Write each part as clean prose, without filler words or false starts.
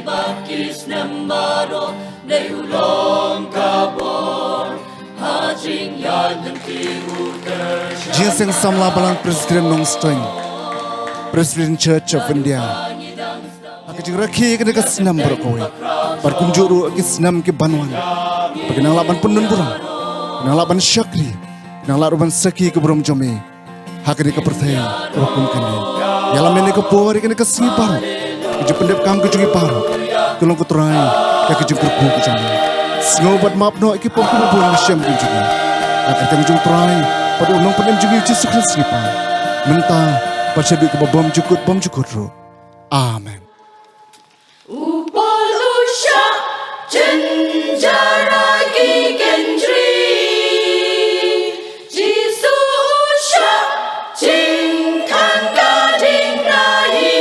bakis ng maro na ulong kabor hajing yad ng tihuter Ginseng Samla Balang Presbyterian Nongstoin Presbyterian Church of India Akajing rakhi kena kesenam berkoi Berkunjuru kesenam ke Banwan Berkenang laban penun burang Kenang laban syakri Kenang laban saki ke buram jome Hakani ke perthaya Wakum kani Yalam ini ke puari kena kesengi baru Keju pendep kam kejungi baru Kelong kuturai Ya kejung kerku kejami Sengobat maaf no Iki pom kena buang masyam kejungi Akatang jung turai Pada unang penem jungi Yesus Kristus nipa Mentah Pada duit ke bom cukut ro Amen Upol usha Jenjaragi gendri Jisu usha Jingkan gading nahi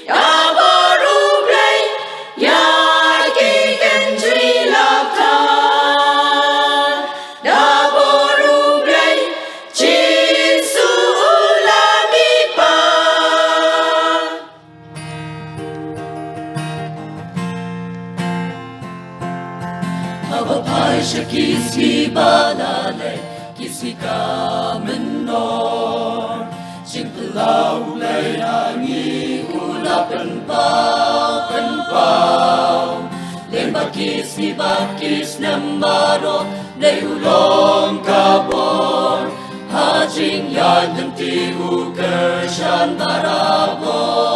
Ya baru blay Yagi gendri lakan Ya baru blay Jisu ulami pa Abapai siya kisi balale, kisi ka menor. Sing pelau lay hangi hula penpau. Lembak kisi bakis nembaro, lay ulong kabor. Hajing yad ng tihu kersyan barabor.